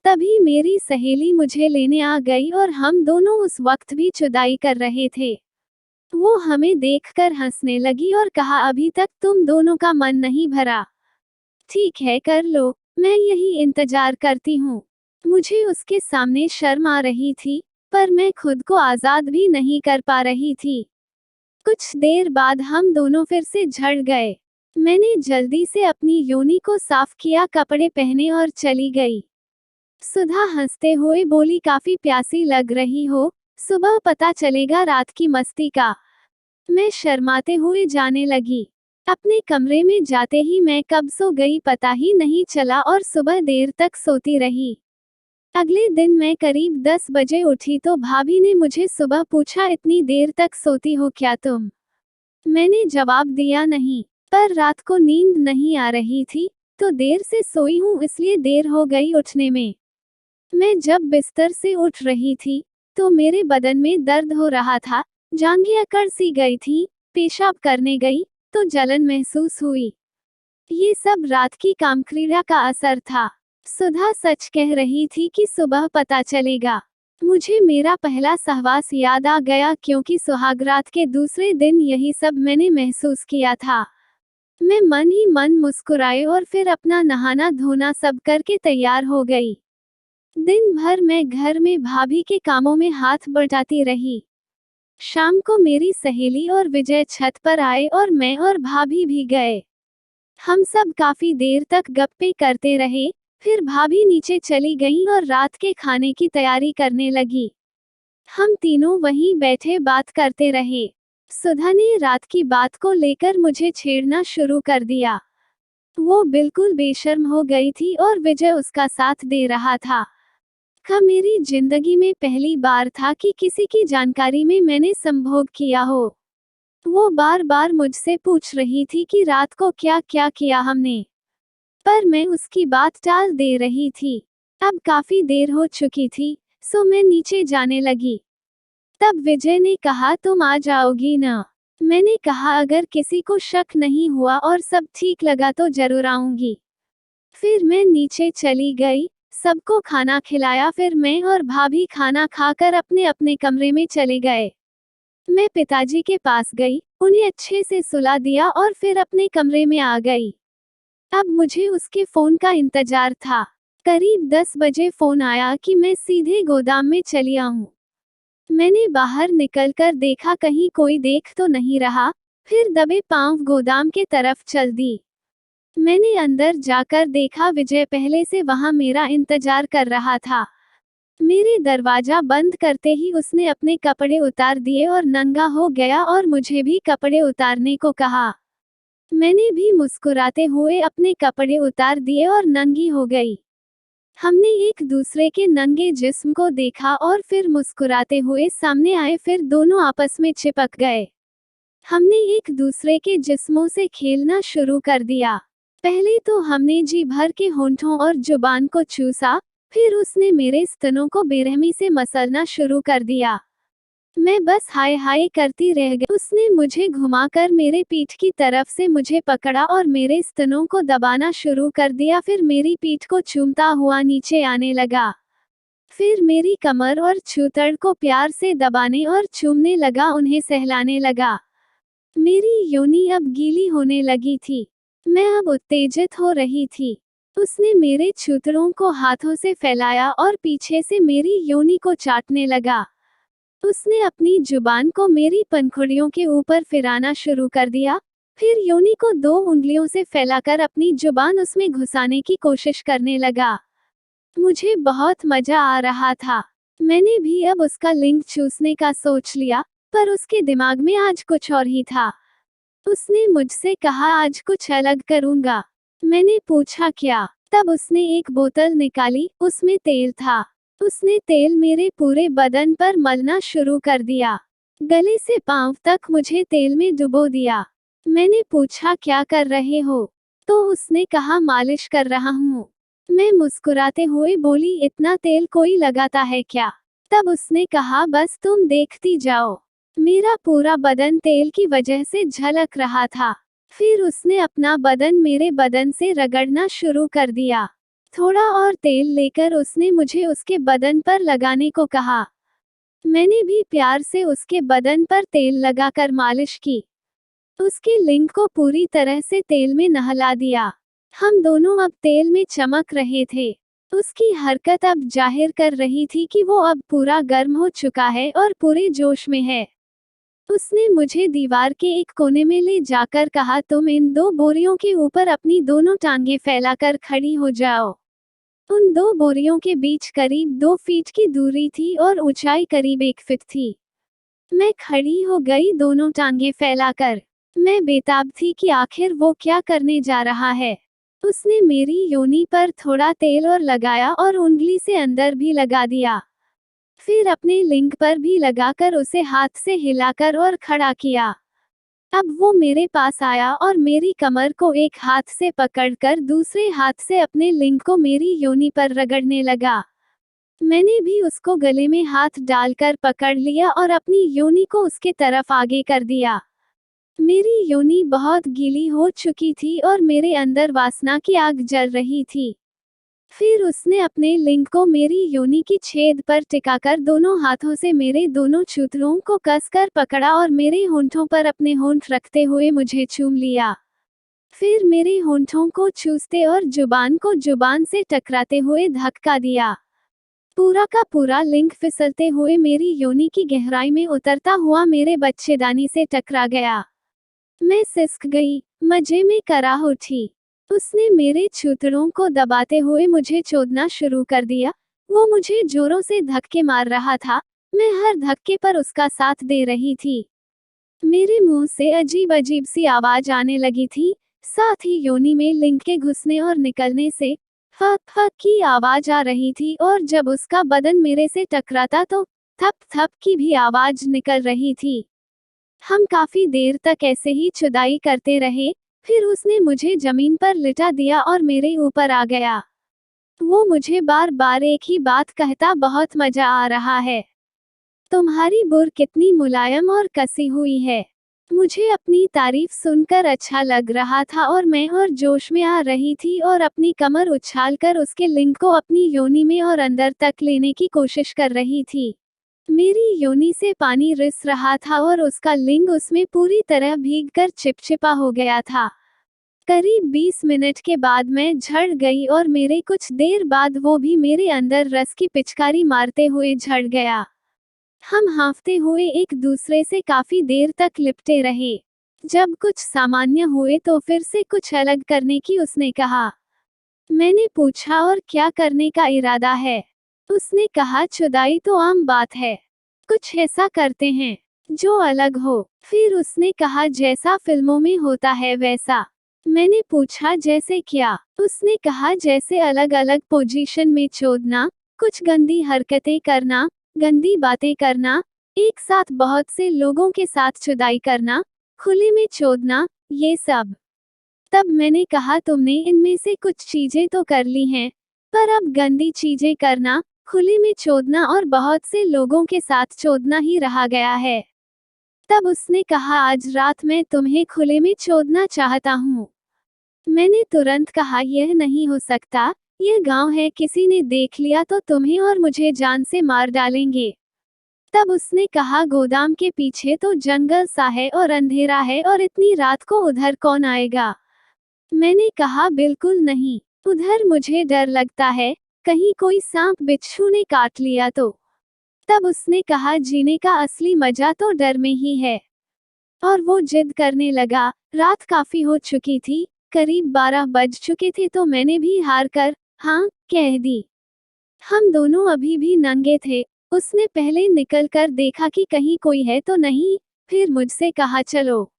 तभी मेरी सहेली मुझे लेने आ गई और हम दोनों उस वक्त भी जुदाई कर रहे थे। वो हमें देखकर हंसने लगी और कहा, अभी तक तुम दोनों का मन नहीं भरा। ठीक है, कर लो, मैं यही इंतजार करती हूँ। मुझे उसके सामने शर्म आ रही थी, पर मैं खुद को आजाद भी नहीं कर पा रही थी। कुछ देर बाद हम दोनों फिर से झड़ गए। मैंने जल्दी से अपनी योनि को साफ किया, कपड़े पहने और चली गई। सुधा हंसते हुए बोली, काफी प्यासी लग रही हो, सुबह पता चलेगा रात की मस्ती का। मैं शर्माते हुए जाने लगी। अपने कमरे में जाते ही मैं कब सो गई पता ही नहीं चला और सुबह देर तक सोती रही। अगले दिन मैं करीब 10 बजे उठी तो भाभी ने मुझे सुबह पूछा, इतनी देर तक सोती हो क्या तुम? मैंने जवाब दिया नहीं, पर रात को नींद नहीं आ रही थी, तो देर से सोई हूँ इसलिए देर हो गई उठने में। मैं जब बिस्तर से उठ रही थी, तो मेरे बदन में दर्द हो रहा था, जांघें अकड़ सी गई थी, पेशाब करने गई, तो जलन महसूस हुई। ये सब रात की कामक्रीड़ा का असर था। सुधा सच कह रही थी कि सुबह पता चलेगा। मुझे मेरा पहला सहवास याद आ गया क्योंकि सुहागरात के दूसरे दिन यही सब मैंने महसूस किया था। मैं मन ही मन मुस्कुराई और फिर अपना नहाना धोना सब करके तैयार हो गई। दिन भर मैं घर में भाभी के कामों में हाथ बटाती रही। शाम को मेरी सहेली और विजय छत पर आए और मैं और भाभी भी गए। हम सब काफी देर तक गप्पे करते रहे, फिर भाभी नीचे चली गईं और रात के खाने की तैयारी करने लगी। हम तीनों वहीं बैठे बात करते रहे। सुधा ने रात की बात को लेकर मुझे छेड़ना शुरू कर दिया। वो बिल्कुल बेशर्म हो गई थी और विजय उसका साथ दे रहा था। मेरी जिंदगी में पहली बार था कि किसी की जानकारी में मैंने संभोग किया हो। वो बार बार मुझसे पूछ रही थी कि रात को क्या क्या किया हमने, पर मैं उसकी बात टाल दे रही थी। अब काफी देर हो चुकी थी, सो मैं नीचे जाने लगी। तब विजय ने कहा, तुम आ जाओगी ना? मैंने कहा, अगर किसी को शक नहीं हुआ और सब ठीक लगा तो जरूर आऊंगी। फिर मैं नीचे चली गई, सबको खाना खिलाया, फिर मैं और भाभी खाना खाकर अपने अपने कमरे में चले गए। मैं पिताजी के पास गई, उन्हें अच्छे से सुला दिया और फिर अपने कमरे में आ गई। अब मुझे उसके फोन का इंतजार था। करीब 10 बजे फोन आया कि मैं सीधे गोदाम में चली आऊं। मैंने बाहर निकलकर देखा कहीं कोई देख तो नहीं रहा, फिर दबे पांव गोदाम के तरफ चल दी। मैंने अंदर जाकर देखा विजय पहले से वहां मेरा इंतजार कर रहा था। मेरे दरवाजा बंद करते ही उसने अपने कपड़े उतार दिए और नंगा हो गया और मुझे भी कपड़े उतारने को कहा। मैंने भी मुस्कुराते हुए अपने कपड़े उतार दिए और नंगी हो गई। हमने एक दूसरे के नंगे जिस्म को देखा और फिर मुस्कुराते हुए सामने आए, फिर दोनों आपस में चिपक गए। हमने एक दूसरे के जिस्मों से खेलना शुरू कर दिया। पहले तो हमने जी भर के होंठों और जुबान को चूसा, फिर उसने मेरे स्तनों को बेरहमी से मसलना शुरू कर दिया। मैं बस हाय हाय करती रह गई। उसने मुझे घुमाकर मेरे पीठ की तरफ से मुझे पकड़ा और मेरे स्तनों को दबाना शुरू कर दिया, फिर मेरी पीठ को चूमता हुआ नीचे आने लगा। फिर मेरी कमर और छूतड़ को प्यार से दबाने और चूमने लगा, उन्हें सहलाने लगा। मेरी योनि अब गीली होने लगी थी। मैं अब उत्तेजित हो रही थी। उसने मेरे छूतड़ों को हाथों से फैलाया और पीछे से मेरी योनि को चाटने लगा। उसने अपनी जुबान को मेरी पंखुड़ियों के ऊपर फिराना शुरू कर दिया, फिर योनि को 2 उंगलियों से फैलाकर अपनी जुबान उसमें घुसाने की कोशिश करने लगा। मुझे बहुत मजा आ रहा था। मैंने भी अब उसका लिंग चूसने का सोच लिया, पर उसके दिमाग में आज कुछ और ही था। उसने मुझसे कहा, आज कुछ अलग करूंगा। मैंने पूछा क्या? तब उसने एक बोतल निकाली, उसमें तेल था। उसने तेल मेरे पूरे बदन पर मलना शुरू कर दिया। गले से पांव तक मुझे तेल में डुबो दिया। मैंने पूछा, क्या कर रहे हो? तो उसने कहा, मालिश कर रहा हूँ। मैं मुस्कुराते हुए बोली, इतना तेल कोई लगाता है क्या? तब उसने कहा, बस तुम देखती जाओ। मेरा पूरा बदन तेल की वजह से झलक रहा था। फिर उसने अपना बदन मेरे बदन से रगड़ना शुरू कर दिया। थोड़ा और तेल लेकर उसने मुझे उसके बदन पर लगाने को कहा। मैंने भी प्यार से उसके बदन पर तेल लगाकर मालिश की। उसके लिंग को पूरी तरह से तेल में नहला दिया। हम दोनों अब तेल में चमक रहे थे। उसकी हरकत अब जाहिर कर रही थी कि वो अब पूरा गर्म हो चुका है और पूरे जोश में है। उसने मुझे दीवार के एक कोने में ले जाकर कहा, तुम इन 2 बोरियों के ऊपर अपनी दोनों टांगें फैलाकर खड़ी हो जाओ। उन 2 बोरियों के बीच करीब 2 फीट की दूरी थी और ऊंचाई करीब 1 फीट थी। मैं खड़ी हो गई दोनों टांगें फैलाकर। मैं बेताब थी कि आखिर वो क्या करने जा रहा है। उसने मेरी योनि पर थोड़ा तेल और लगाया और उंगली से अंदर भी लगा दिया। फिर अपने लिंग पर भी लगाकर उसे हाथ से हिलाकर और खड़ा किया। अब वो मेरे पास आया और मेरी कमर को एक हाथ से पकड़कर दूसरे हाथ से अपने लिंग को मेरी योनि पर रगड़ने लगा। मैंने भी उसको गले में हाथ डालकर पकड़ लिया और अपनी योनि को उसके तरफ आगे कर दिया। मेरी योनि बहुत गीली हो चुकी थी और मेरे अंदर वासना की आग जल रही थी। फिर उसने अपने लिंग को मेरी योनि की छेद पर टिकाकर दोनों हाथों से मेरे दोनों छूतरों को कसकर पकड़ा और मेरे होंठों पर अपने होंठ रखते हुए मुझे चूम लिया। फिर मेरे होंठों को चूसते और जुबान को जुबान से टकराते हुए धक्का दिया। पूरा का पूरा लिंग फिसलते हुए मेरी योनि की गहराई में उतरता हुआ मेरे बच्चेदानी से टकरा गया। मैं सिसक गई, मजे में कराह उठी। उसने मेरे छूतरों को दबाते हुए मुझे चोदना शुरू कर दिया। वो मुझे जोरों से धक्के मार रहा था। मैं हर धक्के पर उसका साथ दे रही थी। मेरे मुंह से अजीब अजीब सी आवाज आने लगी थी, साथ ही योनि में लिंग के घुसने और निकलने से फक फक की आवाज आ रही थी और जब उसका बदन मेरे से टकराता तो थप थप की भी आवाज निकल रही थी। हम काफी देर तक ऐसे ही चुदाई करते रहे। फिर उसने मुझे जमीन पर लिटा दिया और मेरे ऊपर आ गया। वो मुझे बार बार एक ही बात कहता, बहुत मजा आ रहा है। तुम्हारी बुर कितनी मुलायम और कसी हुई है। मुझे अपनी तारीफ सुनकर अच्छा लग रहा था और मैं और जोश में आ रही थी और अपनी कमर उछालकर उसके लिंग को अपनी योनि में और अंदर तक लेने की कोशिश कर रही थी। मेरी योनि से पानी रिस रहा था और उसका लिंग उसमें पूरी तरह भीगकर चिपचिपा हो गया था। करीब 20 मिनट के बाद मैं झड़ गई और मेरे कुछ देर बाद वो भी मेरे अंदर रस की पिचकारी मारते हुए झड़ गया। हम हांफते हुए एक दूसरे से काफी देर तक लिपटे रहे। जब कुछ सामान्य हुए तो फिर से कुछ अलग करने की उसने कहा। मैंने पूछा, और क्या करने का इरादा है? उसने कहा, चुदाई तो आम बात है, कुछ ऐसा करते हैं जो अलग हो। फिर उसने कहा, जैसा फिल्मों में होता है वैसा। मैंने पूछा, जैसे क्या? उसने कहा, जैसे अलग अलग पोजीशन में चोदना, कुछ गंदी हरकतें करना, गंदी बातें करना, एक साथ बहुत से लोगों के साथ चुदाई करना, खुले में चोदना, ये सब। तब मैंने कहा, तुमने इनमें से कुछ चीजें तो कर ली हैं, पर अब गंदी चीजें करना, खुले में चोदना और बहुत से लोगों के साथ चोदना ही रहा गया है। तब उसने कहा, आज रात मैं तुम्हें खुले में चोदना चाहता हूँ। मैंने तुरंत कहा, यह नहीं हो सकता, यह गांव है, किसी ने देख लिया तो तुम्हें और मुझे जान से मार डालेंगे। तब उसने कहा, गोदाम के पीछे तो जंगल सा है और अंधेरा है और इतनी रात को उधर कौन आएगा? मैंने कहा, बिल्कुल नहीं, उधर मुझे डर लगता है, कहीं कोई सांप बिच्छू ने काट लिया तो। तब उसने कहा, जीने का असली मजा तो डर में ही है। और वो जिद करने लगा। रात काफी हो चुकी थी, करीब 12 बज चुके थे, तो मैंने भी हार कर हाँ कह दी। हम दोनों अभी भी नंगे थे। उसने पहले निकल कर देखा कि कहीं कोई है तो नहीं, फिर मुझसे कहा, चलो।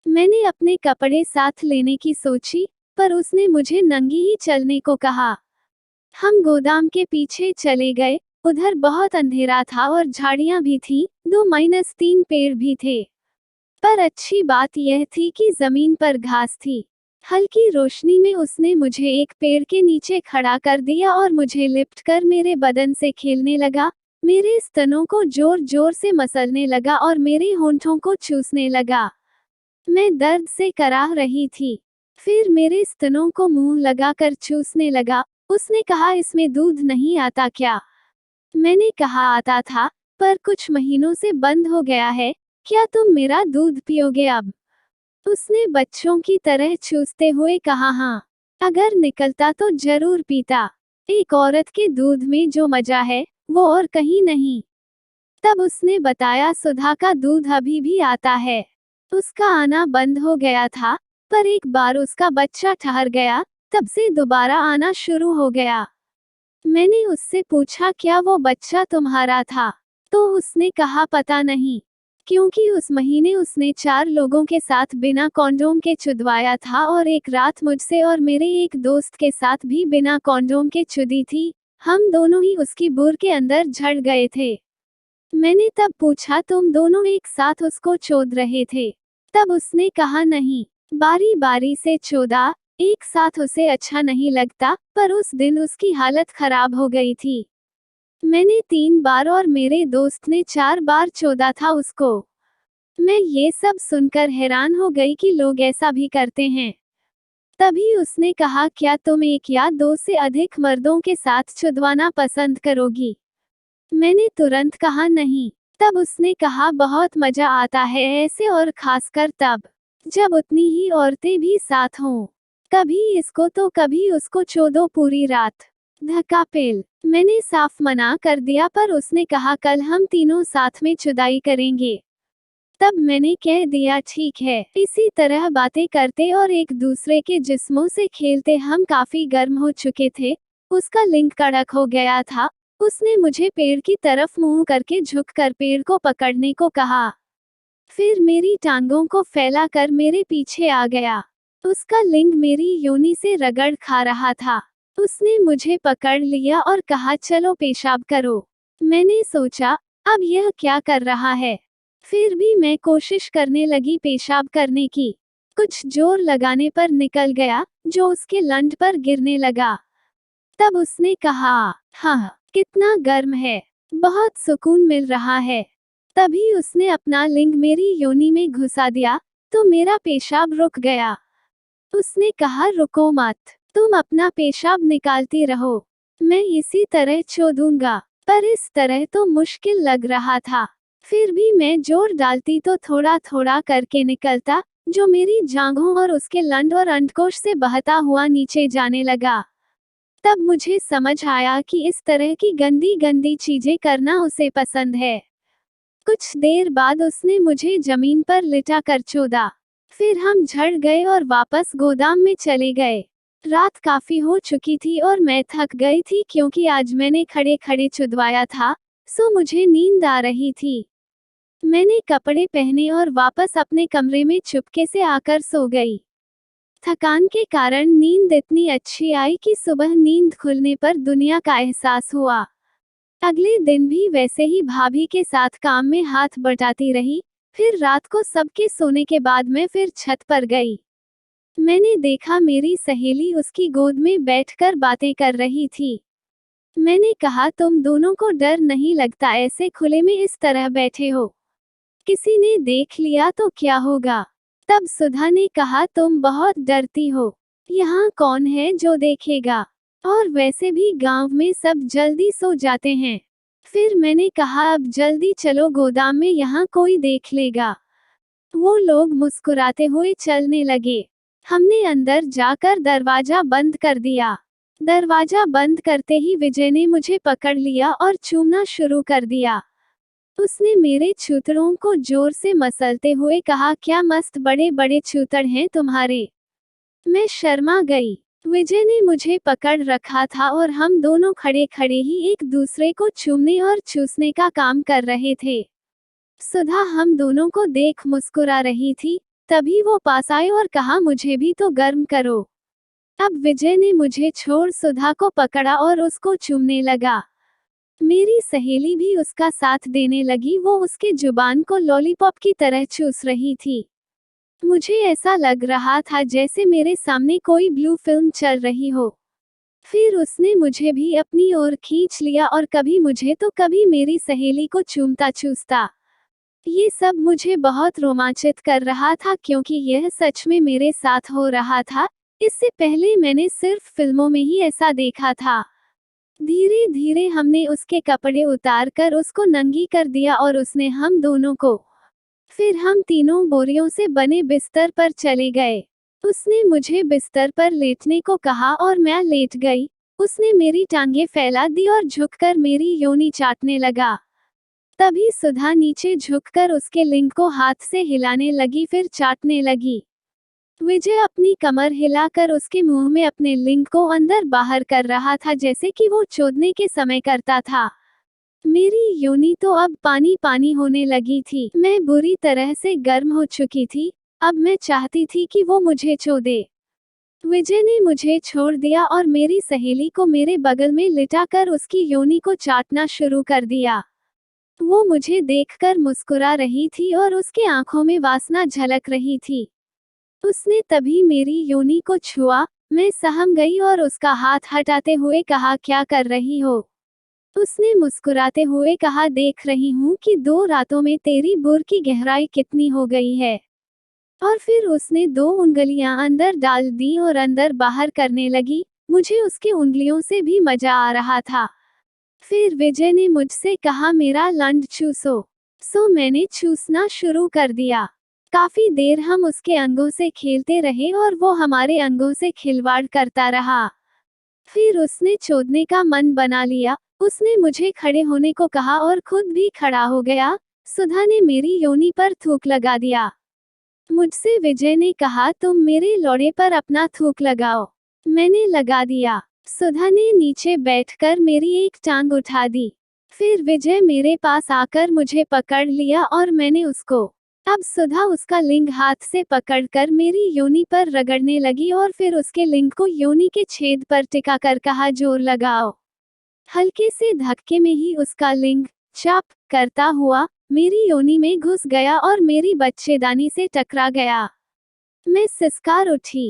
मैंने अपने कपड़े साथ लेने की सोची, पर उसने मुझे नंगी ही चलने को कहा। हम गोदाम के पीछे चले गए। उधर बहुत अंधेरा था और झाड़ियां भी थीं, 2-3 पेड़ भी थे। पर अच्छी बात यह थी कि जमीन पर घास थी। हल्की रोशनी में उसने मुझे एक पेड़ के नीचे खड़ा कर दिया और मुझे लिपट कर मेरे बदन से खेलने लगा, मेरे स्तनों को जोर जोर से मसलने लगा और मेरे होंठों को चूसने लगा। मैं दर्द से कराह रही थी। फिर मेरे स्तनों को मुंह लगाकर चूसने लगा, उसने कहा इसमें दूध नहीं आता क्या? मैंने कहा आता था, पर कुछ महीनों से बंद हो गया है, क्या तुम मेरा दूध पियोगे अब? उसने बच्चों की तरह चूसते हुए कहा हाँ, अगर निकलता तो जरूर पीता। एक औरत के दूध में जो मजा है, वो और कहीं नहीं। तब उसने बताया सुधा का दूध अभी भी आता है। उसका आना बंद हो गया था, पर एक बार उसका बच्चा ठहर गया, तब से दोबारा आना शुरू हो गया। मैंने उससे पूछा क्या वो बच्चा तुम्हारा था? तो उसने कहा पता नहीं, क्योंकि उस महीने उसने 4 लोगों के साथ बिना कॉन्डोम के चुदवाया था और एक रात मुझसे और मेरे एक दोस्त के साथ भी बिना कॉन्डोम के चुदी थी। हम दोनों ही उसकी बुर के अंदर झड़ गए थे। मैंने तब पूछा तुम दोनों एक साथ उसको चोद रहे थे? तब उसने कहा नहीं, बारी बारी से चोदा, एक साथ उसे अच्छा नहीं लगता, पर उस दिन उसकी हालत खराब हो गई थी। मैंने 3 बार और मेरे दोस्त ने 4 बार चोदा था उसको। मैं ये सब सुनकर हैरान हो गई कि लोग ऐसा भी करते हैं। तभी उसने कहा क्या तुम 1 या 2 से अधिक मर्दों के साथ चुदवाना पसंद करोगी? मैंने तुरंत कहा नहीं। तब उसने कहा बहुत मजा आता है ऐसे, और खासकर तब जब उतनी ही औरतें भी साथ हों। कभी इसको तो कभी उसको चोदो पूरी रात। धक्का पेल। मैंने साफ मना कर दिया, पर उसने कहा कल हम तीनों साथ में चुदाई करेंगे। तब मैंने कह दिया ठीक है। इसी तरह बातें करते और एक दूसरे के जिस्मों से खेलते हम काफी गर्म हो चुके थे। उसका लिंग कड़क हो गया था। उसने मुझे पेड़ की तरफ मुंह करके झुककर पेड़ को पकड़ने को कहा। फिर मेरी टांगों को फैलाकर मेरे पीछे आ गया। उसका लिंग मेरी योनि से रगड़ खा रहा था। उसने मुझे पकड़ लिया और कहा चलो पेशाब करो। मैंने सोचा अब यह क्या कर रहा है। फिर भी मैं कोशिश करने लगी पेशाब करने की। कुछ जोर लगाने पर निकल गया, जो उसके लंड पर गिरने लगा। तब उसने कहा हाँ, कितना गर्म है, बहुत सुकून मिल रहा है। तभी उसने अपना लिंग मेरी योनि में घुसा दिया, तो मेरा पेशाब रुक गया। उसने कहा रुको मत, तुम अपना पेशाब निकालती रहो, मैं इसी तरह चोदूंगा। पर इस तरह तो मुश्किल लग रहा था। फिर भी मैं जोर डालती तो थोड़ा थोड़ा करके निकलता, जो मेरी जांघों और उसके लंड और अंडकोश से बहता हुआ नीचे जाने लगा। तब मुझे समझ आया कि इस तरह की गंदी गंदी चीजें करना उसे पसंद है। कुछ देर बाद उसने मुझे जमीन पर लिटा कर चोदा। फिर हम झड़ गए और वापस गोदाम में चले गए। रात काफी हो चुकी थी और मैं थक गई थी, क्योंकि आज मैंने खड़े खड़े चुदवाया था, सो मुझे नींद आ रही थी। मैंने कपड़े पहने और वापस अपने कमरे में चुपके से आकर सो गई। थकान के कारण नींद इतनी अच्छी आई कि सुबह नींद खुलने पर दुनिया का एहसास हुआ। अगले दिन भी वैसे ही भाभी के साथ काम में हाथ बटाती रही। फिर रात को सबके सोने के बाद मैं फिर छत पर गई। मैंने देखा मेरी सहेली उसकी गोद में बैठकर बातें कर रही थी। मैंने कहा तुम दोनों को डर नहीं लगता ऐसे खुले में इस तरह बैठे हो? किसी ने देख लिया तो क्या होगा? तब सुधा ने कहा तुम बहुत डरती हो, यहाँ कौन है जो देखेगा, और वैसे भी गांव में सब जल्दी सो जाते हैं। फिर मैंने कहा अब जल्दी चलो गोदाम में, यहाँ कोई देख लेगा। वो लोग मुस्कुराते हुए चलने लगे। हमने अंदर जाकर दरवाजा बंद कर दिया। दरवाजा बंद करते ही विजय ने मुझे पकड़ लिया और चूमना शुरू कर दिया। उसने मेरे छूतड़ों को जोर से मसलते हुए कहा क्या मस्त बड़े बड़े छूतड़ हैं तुम्हारे। मैं शर्मा गई। विजय ने मुझे पकड़ रखा था और हम दोनों खड़े खड़े ही एक दूसरे को चूमने और चूसने का काम कर रहे थे। सुधा हम दोनों को देख मुस्कुरा रही थी। तभी वो पास आई और कहा मुझे भी तो गर्म करो। अब विजय ने मुझे छोड़ सुधा को पकड़ा और उसको चूमने लगा। मेरी सहेली भी उसका साथ देने लगी। वो उसके जुबान को लॉलीपॉप की तरह चूस रही थी। मुझे ऐसा लग रहा था जैसे मेरे सामने कोई ब्लू फिल्म चल रही हो। फिर उसने मुझे भी अपनी ओर खींच लिया और कभी मुझे तो कभी मेरी सहेली को चूमता चूसता। ये सब मुझे बहुत रोमांचित कर रहा था, क्योंकि यह सच में मेरे साथ हो रहा था। इससे पहले मैंने सिर्फ फिल्मों में ही ऐसा देखा था। धीरे धीरे हमने उसके कपड़े उतार कर उसको नंगी कर दिया और उसने हम दोनों को। फिर हम तीनों बोरियों से बने बिस्तर पर चले गए। उसने मुझे बिस्तर पर लेटने को कहा और मैं लेट गई। उसने मेरी टांगें फैला दी और झुककर मेरी योनि चाटने लगा। तभी सुधा नीचे झुककर उसके लिंग को हाथ से हिलाने लगी, फिर चाटने लगी। विजय अपनी कमर हिलाकर उसके मुंह में अपने लिंग को अंदर बाहर कर रहा था, जैसे कि वो चोदने के समय करता था। मेरी योनि तो अब पानी पानी होने लगी थी। मैं बुरी तरह से गर्म हो चुकी थी। अब मैं चाहती थी कि वो मुझे चोदे। विजय ने मुझे छोड़ दिया और मेरी सहेली को मेरे बगल में लिटाकर उसकी योनि को चाटना शुरू कर दिया। वो मुझे देखकर मुस्कुरा रही थी और उसके आंखों में वासना झलक रही थी। उसने तभी मेरी योनि को छुआ। मैं सहम गई और उसका हाथ हटाते हुए कहा, क्या कर रही हो? उसने मुस्कुराते हुए कहा, देख रही हूँ कि 2 रातों में तेरी बुर की गहराई कितनी हो गई है। और फिर उसने 2 उंगलियां अंदर डाल दी और अंदर बाहर करने लगी। मुझे उसकी उंगलियों से भी मजा आ रहा था। फिर विजय ने मुझसे कहा, मेरा लंड चूसो। सो मैंने चूसना शुरू कर दिया। काफी देर हम उसके अंगों से खेलते रहे और वो हमारे अंगों से खिलवाड़ करता रहा। फिर उसने चोदने का मन बना लिया। उसने मुझे खड़े होने को कहा और खुद भी खड़ा हो गया। सुधा ने मेरी योनि पर थूक लगा दिया। मुझसे विजय ने कहा, तुम मेरे लोड़े पर अपना थूक लगाओ। मैंने लगा दिया। सुधा ने नीचे बैठकर मेरी एक टांग उठा दी। फिर विजय मेरे पास आकर मुझे पकड़ लिया और मैंने उसको। अब सुधा उसका लिंग हाथ से पकड़कर मेरी योनि पर रगड़ने लगी और फिर उसके लिंग को योनि के छेद पर टिकाकर कहा, जोर लगाओ। हल्के से धक्के में ही उसका लिंग चप करता हुआ मेरी योनि में घुस गया और मेरी बच्चेदानी से टकरा गया। मैं सिसकार उठी।